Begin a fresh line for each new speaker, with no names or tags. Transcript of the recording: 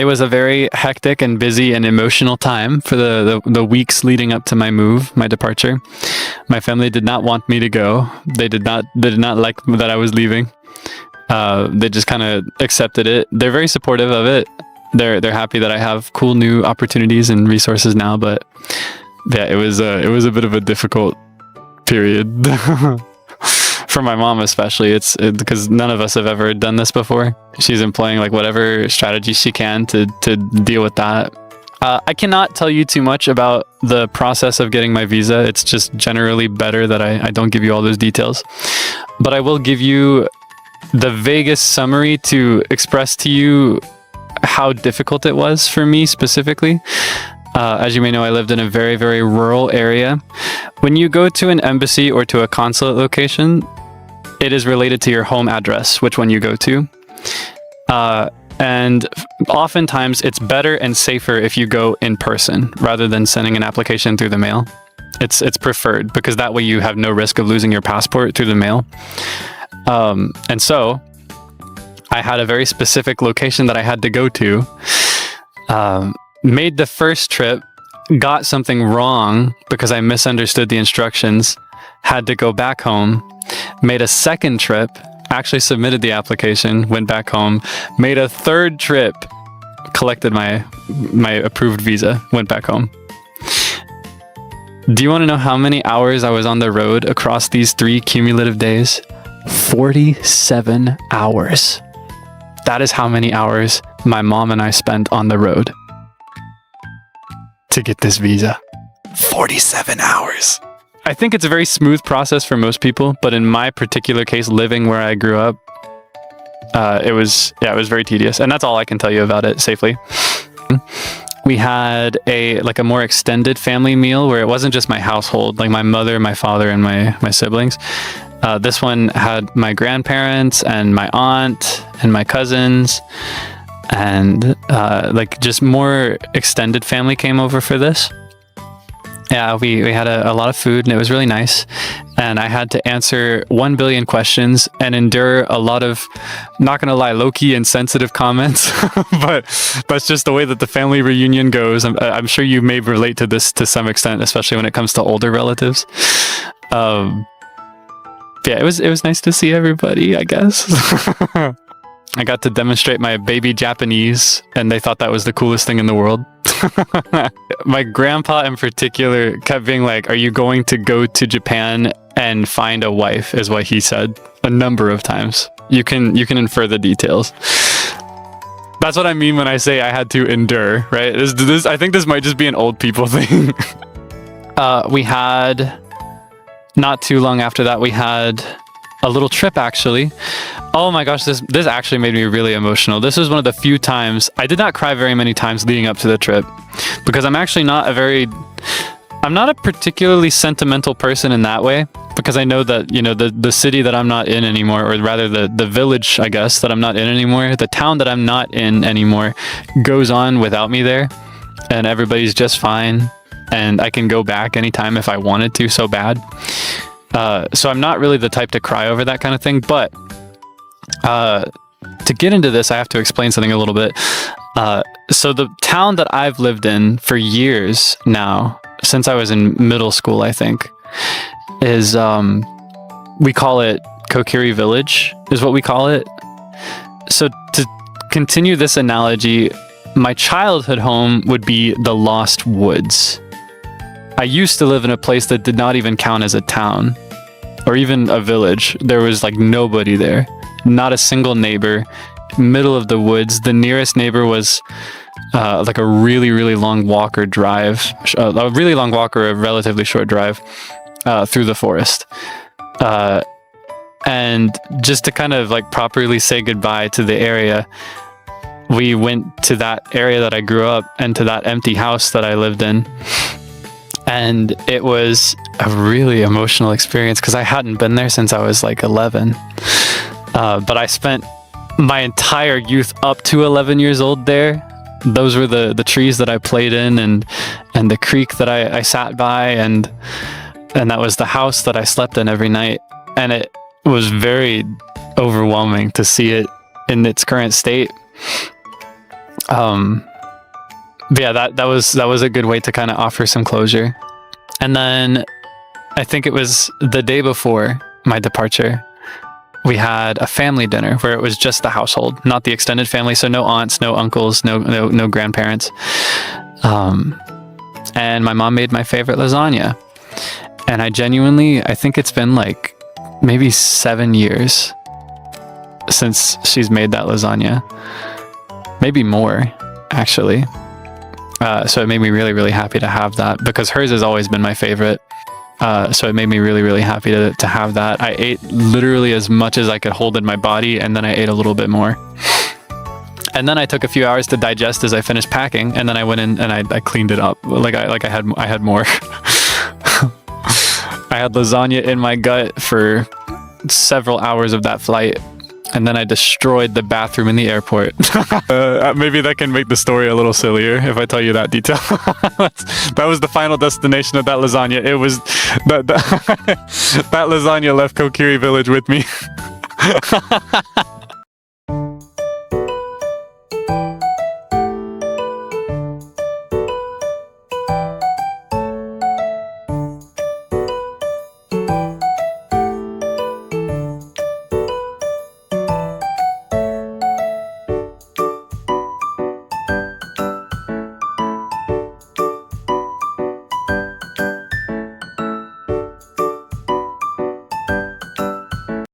It was a very hectic and busy and emotional time for the weeks leading up to my move, my departure. My family did not want me to go. They did not like that I was leaving. They just kind of accepted it. They're very supportive of it. They're happy that I have cool new opportunities and resources now, but yeah, it was a bit of a difficult period. For my mom especially, it's because none of us have ever done this before. She's employing like whatever strategy she can to deal with that. I cannot tell you too much about the process of getting my visa. It's just generally better that I don't give you all those details. But I will give you the vaguest summary to express to you how difficult it was for me specifically. As you may know, I lived in a very, very rural area. When you go to an embassy or to a consulate location, it is related to your home address, which one you go to. And oftentimes it's better and safer if you go in person rather than sending an application through the mail. It's preferred because that way you have no risk of losing your passport through the mail. And so I had a very specific location that I had to go to. Made the first trip, got something wrong because I misunderstood the instructions, had to go back home, made a second trip, actually submitted the application, went back home, made a third trip, collected my approved visa, went back home. Do you want to know how many hours I was on the road across these 3 cumulative days? 47 hours. That is how many hours my mom and I spent on the road to get this visa. 47 hours. I think it's a very smooth process for most people, but in my particular case, living where I grew up, it was very tedious, and that's all I can tell you about it safely. We had a more extended family meal where it wasn't just my household, like my mother, my father, and my siblings. This one had my grandparents and my aunt and my cousins, and just more extended family came over for this. Yeah, we had a lot of food and it was really nice. And I had to answer 1 billion questions and endure a lot of, not gonna lie, low-key insensitive comments. But that's just the way that the family reunion goes. I'm sure you may relate to this to some extent, especially when it comes to older relatives. Yeah, it was nice to see everybody, I guess. I got to demonstrate my baby Japanese, and they thought that was the coolest thing in the world. My grandpa in particular kept being like, "Are you going to go to Japan and find a wife?" is what he said a number of times. You can infer the details. That's what I mean when I say I had to endure, right? I think this might just be an old people thing. We had, not too long after that, we had a little trip actually. Oh my gosh, this actually made me really emotional. This was one of the few times, I did not cry very many times leading up to the trip, because I'm actually not a particularly sentimental person in that way, because I know that, you know, the city that I'm not in anymore, or rather the village, I guess, that I'm not in anymore, the town that I'm not in anymore goes on without me there, and everybody's just fine, and I can go back anytime if I wanted to so bad. So I'm not really the type to cry over that kind of thing, but to get into this, I have to explain something a little bit. So the town that I've lived in for years now, since I was in middle school, I think, is, we call it Kokiri Village, is what we call it. So to continue this analogy, my childhood home would be the Lost Woods. I used to live in a place that did not even count as a town or even a village. There was like nobody there, not a single neighbor, middle of the woods. The nearest neighbor was like a really, really long walk or drive, a really long walk or a relatively short drive through the forest. And just to kind of like properly say goodbye to the area, we went to that area that I grew up and to that empty house that I lived in. And it was a really emotional experience because I hadn't been there since I was like 11. But I spent my entire youth up to 11 years old there. Those were the trees that I played in, and the creek that I sat by, and that was the house that I slept in every night. And it was very overwhelming to see it in its current state. But yeah, that was a good way to kind of offer some closure. And then I think it was the day before my departure, we had a family dinner where it was just the household, not the extended family. So no aunts, no uncles, no grandparents. And my mom made my favorite lasagna. And I think it's been like maybe 7 years since she's made that lasagna. Maybe more, actually. So it made me really, really happy to have that because hers has always been my favorite. So it made me really, really happy to have that. I ate literally as much as I could hold in my body, and then I ate a little bit more. And then I took a few hours to digest as I finished packing, and then I went in and I cleaned it up. I had more. I had lasagna in my gut for several hours of that flight. And then I destroyed the bathroom in the airport. Maybe that can make the story a little sillier if I tell you that detail. That was the final destination of that lasagna. It was that lasagna left Kokiri village with me.